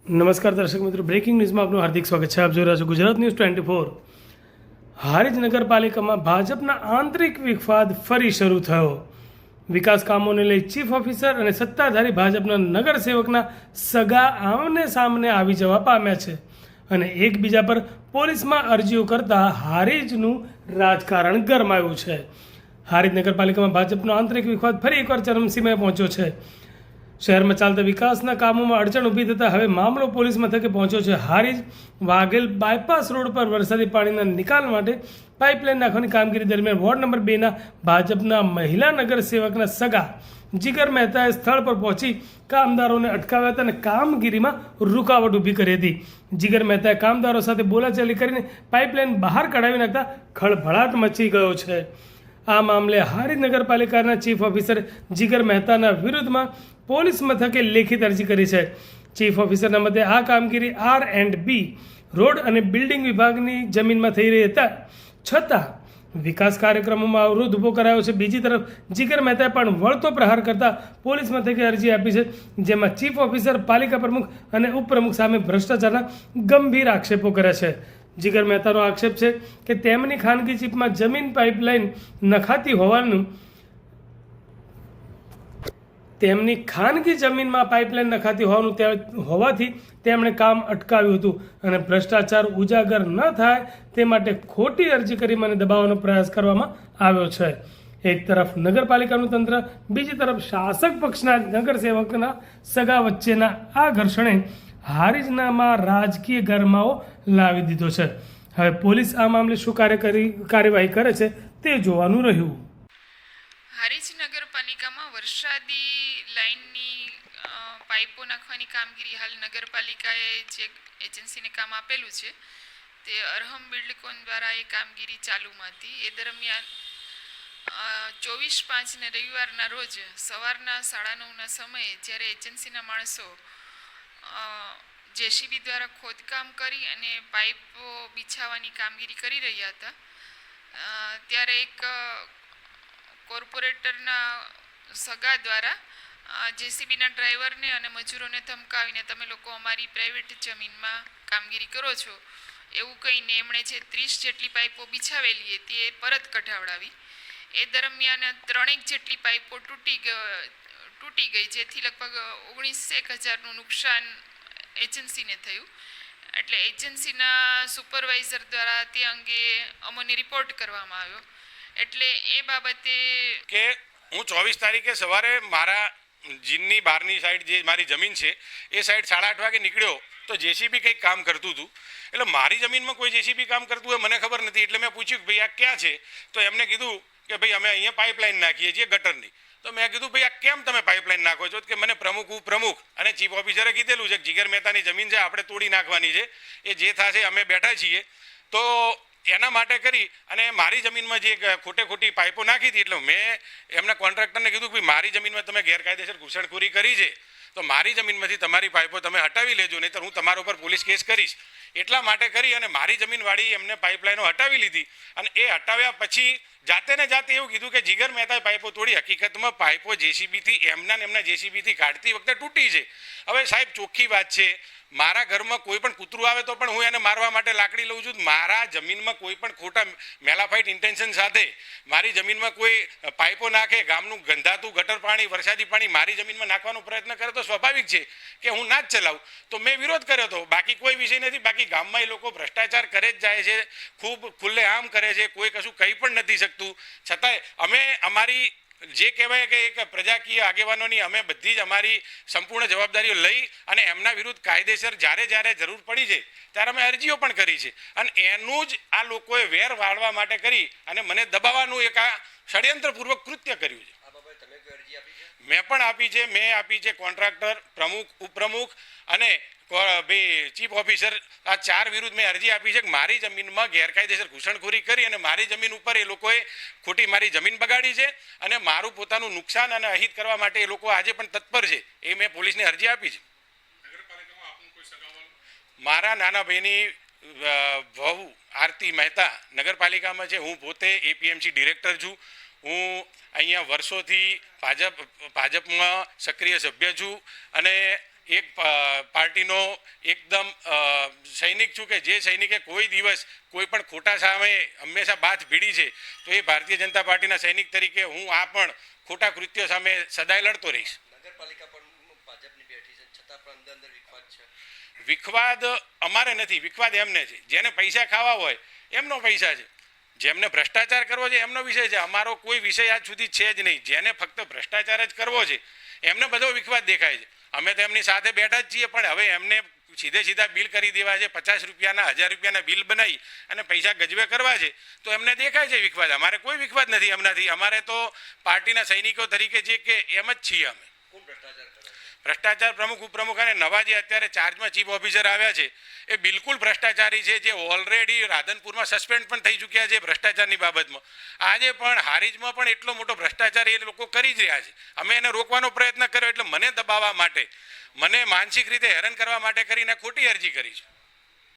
નમસ્કાર દર્શક મિત્રો, બ્રેકિંગ ન્યૂઝમાં આપનું હાર્દિક સ્વાગત છે. આપ જોઈ રહ્યા છો ગુજરાત ન્યૂઝ 24. હારીજ નગરપાલિકામાં ભાજપના આંતરિક વિવાદ ફરી શરૂ થયો. વિકાસ કામોને લઈ ચીફ ઓફિસર અને સત્તાધારી ભાજપના નગરસેવકના સગા આમને સામને આવી જવા પામ્યા છે અને એકબીજા પર પોલીસમાં અરજીઓ કરતા હારીજનું રાજકારણ ગરમાયું છે. હારીજ નગરપાલિકામાં ભાજપનો આંતરિક વિવાદ ફરી એકવાર ચરમસીમાએ પહોંચ્યો છે. શહેરમાં ચાલતા વિકાસના કામોમાં અડચણ ઊભી થતાં હવે મામલો પોલીસ મથકે પહોંચ્યો છે. હારીજ વાઘેલ બાયપાસ રોડ પર વરસાદી પાણીના નિકાલ માટે પાઇપલાઇન નાખવાની કામગીરી દરમિયાન વોર્ડ નંબર 2ના ભાજપના મહિલા નગરસેવકના સગા જીગર મહેતાએ સ્થળ પર પહોંચી કામદારોને અટકાવ્યા હતા અને કામગીરીમાં રૂકાવટ ઊભી કરી હતી. જીગર મહેતાએ કામદારો સાથે બોલાચાલી કરીને પાઇપલાઇન બહાર કઢાવી નાખતા ખળભળાટ મચી ગયો છે. આ મામલે હારીજ નગરપાલિકાના ચીફ ઓફિસર જીગર મહેતાના વિરુદ્ધમાં પોલીસ મથકે લેખિત અરજી કરી છે. ચીફ ઓફિસરના મતે આ કામગીરી R&B રોડ અને બિલ્ડિંગ વિભાગની જમીનમાં થઈ રહી હતા છતાં વિકાસ કાર્યક્રમોમાં અવરોધ ઊભો કરાયો છે. બીજી તરફ જીગર મહેતાએ પણ વળતો પ્રહાર કરતા પોલીસ મથકે અરજી આપી છે, જેમાં ચીફ ઓફિસર, પાલિકા પ્રમુખ અને ઉપપ્રમુખ સામે ભ્રષ્ટાચારના ગંભીર આક્ષેપો કર્યા છે. જીગર મહેતાનો આક્ષેપ છે કે તેમની ખાનગી ચીપમાં જમીન પાઇપલાઇન નખાતી હોવાનું તેમની ખાનગી જમીનમાં પાઇપલાઇન નખાતી હોવાથી તેમણે કામ અટકાવ્યું હતું અને ભ્રષ્ટાચાર ઉજાગર ન થાય તે માટે ખોટી અરજી કરી મને દબાવવાનો પ્રયાસ કરવામાં આવ્યો છે. એક તરફ નગરપાલિકાનું તંત્ર, બીજી તરફ શાસક પક્ષના નગરસેવકના સગા વચ્ચેના આ ઘર્ષણે હારીજનામાં રાજકીય ગરમાવો લાવી દીધો છે. હવે પોલીસ આ મામલે શું કાર્યવાહી કરે છે તે જોવાનું રહ્યું. હારીજ નગરપાલિકામાં વરસાદી લાઇનની પાઇપો નાખવાની કામગીરી હાલ નગરપાલિકાએ જે એજન્સીને કામ આપેલું છે તે અરહમ બિલ્ડકોન દ્વારા એ કામગીરી ચાલુમાં હતી. એ દરમિયાન 24/5 ને રવિવારના રોજ સવારના 9:30ના સમયે જ્યારે એજન્સીના માણસો જેસીબી દ્વારા ખોદકામ કરી અને પાઇપો બિછાવવાની કામગીરી કરી રહ્યા હતા ત્યારે એક કોર્પોરેટરના સગા દ્વારા જેસીબીના ડ્રાઈવરને અને મજૂરોને ધમકાવીને તમે લોકો અમારી પ્રાઇવેટ જમીનમાં કામગીરી કરો છો એવું કહીને એમણે જે 30 જેટલી પાઇપો બિછાવેલી હતી એ પરત કઢાવડાવી. એ દરમિયાન 3 જેટલી પાઇપો તૂટી ગઈ, જેથી લગભગ 19,000નું નુકસાન એજન્સીને થયું. એટલે એજન્સીના સુપરવાઇઝર દ્વારા તે અંગે અમને રિપોર્ટ કરવામાં આવ્યો. એટલે એ બાબતે કે હું 24 તારીખે સવારે મારા જીનની બહારની સાઈડ જે મારી જમીન છે એ સાઈડ 8:30 વાગે નીકળ્યો તો જેસીબી કંઈક કામ કરતું હતું. એટલે મારી જમીનમાં કોઈ જેસીબી કામ કરતું હોય મને ખબર નથી. એટલે મેં પૂછ્યું કે ભાઈ આ ક્યાં છે? તો એમને કીધું કે ભાઈ અમે અહીંયા પાઇપલાઇન નાખીએ છીએ ગટરની. તો મેં કીધું ભાઈ આ કેમ તમે પાઇપલાઇન નાખો છો? કે મને પ્રમુખ ઉપપ્રમુખ અને ચીફ ઓફિસરે કીધેલું છે કે જીગર મહેતાની જમીન છે, આપણે તોડી નાખવાની છે, એ જે થશે અમે બેઠા છીએ. તો એના માટે કરી અને મારી જમીનમાં જે ખોટી પાઇપો નાખી હતી એટલે મેં એમના કોન્ટ્રાક્ટરને કીધું કે મારી જમીનમાં તમે ગેરકાયદેસર ઘૂસણખોરી કરી છે તો મારી જમીનમાંથી તમારી પાઇપો તમે હટાવી લેજો, નહીં તો હું તમારા ઉપર પોલીસ કેસ કરીશ. એટલા માટે કરી અને મારી જમીનવાળી એમને પાઇપલાઇનો હટાવી લીધી અને એ હટાવ્યા પછી જાતે ને જાતે એવું કીધું કે જીગર મહેતાએ પાઇપો તોડી. હકીકતમાં પાઇપો જેસીબીથી એમના જેસીબીથી કાઢતી વખતે તૂટી છે. હવે સાહેબ ચોખ્ખી વાત છે, મારા ઘરમાં કોઈ પણ કૂતરું આવે તો પણ હું એને મારવા માટે લાકડી લઉં છું. મારા જમીનમાં કોઈ પણ ખોટા મેલાફાઇટ ઇન્ટેન્શન સાથે મારી જમીનમાં કોઈ પાઇપો નાખે, ગામનું ગંધાતું ગટર પાણી, વરસાદી પાણી મારી જમીનમાં નાખવાનો પ્રયત્ન કરે તો સ્વાભાવિક છે કે હું ના જ ચલાવું. તો મેં વિરોધ કર્યો હતો, બાકી કોઈ વિષય નથી. બાકી ગામમાં એ લોકો ભ્રષ્ટાચાર કરે જ જાય છે, ખૂબ ખુલ્લેઆમ કરે છે, કોઈ કશું કહી પણ નથી શકતું. છતાંય અમે અમારી જે કહેવાય કે એક પ્રજાકીય આગેવાનોની અમે બધી જ અમારી સંપૂર્ણ જવાબદારીઓ લઈ અને એમના વિરુદ્ધ કાયદેસર જ્યારે જરૂર પડી છે ત્યારે અમે અરજીઓ પણ કરી છે. અને એનું જ આ લોકોએ વેર વાળવા માટે કરી અને મને દબાવવાનું એક આ ષડયંત્રપૂર્વક કૃત્ય કર્યું છે. મેં પણ આપી છે. મેં આપી છે કોન્ટ્રાક્ટર, પ્રમુખ, ઉપપ્રમુખ અને ચીફ ઓફિસર, આ 4 વિરુદ્ધ મેં અરજી આપી છે કે મારી જમીનમાં ગેરકાયદેસર ઘૂસણખોરી કરી અને મારી જમીન ઉપર એ લોકોએ ખોટી મારી જમીન બગાડી છે અને મારું પોતાનું નુકસાન અને અહિત કરવા માટે એ લોકો આજે પણ તત્પર છે. એ મેં પોલીસને અરજી આપી છે. મારા નાના ભાઈની વહુ આરતી મહેતા નગરપાલિકામાં છે. હું પોતે એપીએમસી ડિરેક્ટર છું. હું અહીંયા વર્ષોથી ભાજપમાં સક્રિય સભ્ય છું અને એક પાર્ટીનો એકદમ સૈનિક છું કે જે સૈનિકે કોઈ દિવસ કોઈ પણ ખોટા સામે હંમેશા બાથ ભીડી છે, તો એ ભારતીય જનતા પાર્ટીના સૈનિક તરીકે હું આ પણ ખોટા કૃત્યો સામે સદાય લડતો રહીશ. નગરપાલિકા પણ ભાજપની બેઠી છે, છતાં પણ અંદર અંદર વિખવાદ છે. વિખવાદ અમારે નથી, વિખવાદ એમને છે. જેને પૈસા ખાવા હોય એમનો પૈસા છે, જેમને ભ્રષ્ટાચાર કરવો છે એમનો વિષય છે. અમારો કોઈ વિષય આજ સુધી છે જ નહીં. જેને ફક્ત ભ્રષ્ટાચાર જ કરવો છે એમને બધો વિખવાદ દેખાય છે. અમે તો એમની સાથે બેઠા જ છીએ, પણ હવે એમને સીધા બિલ કરી દેવા છે, 50 રૂપિયાના 1000 રૂપિયાના બિલ બનાવી અને પૈસા ગજવે કરવા છે, તો એમને દેખાય છે વિખવાદ. અમારે કોઈ વિખવાદ નથી એમનાથી. અમારે તો પાર્ટીના સૈનિકો તરીકે જે કે એમ જ છીએ અમે. કોણ ભ્રષ્ટાચાર કરે છે? ભ્રષ્ટાચાર પ્રમુખ ઉપપ્રમુખ અને નવા જે અત્યારે ચાર્જમાં ચીફ ઓફિસર આવ્યા છે એ બિલકુલ ભ્રષ્ટાચારી છે, જે ઓલરેડી રાધનપુરમાં સસ્પેન્ડ પણ થઈ ચૂક્યા છે ભ્રષ્ટાચારની બાબતમાં. આજે પણ હારીજમાં પણ એટલો મોટો ભ્રષ્ટાચાર એ લોકો કરી જ રહ્યા છે. અમે એને રોકવાનો પ્રયત્ન કર્યો, એટલે મને દબાવવા માટે, મને માનસિક રીતે હેરાન કરવા માટે કરીને ખોટી અરજી કરી છે.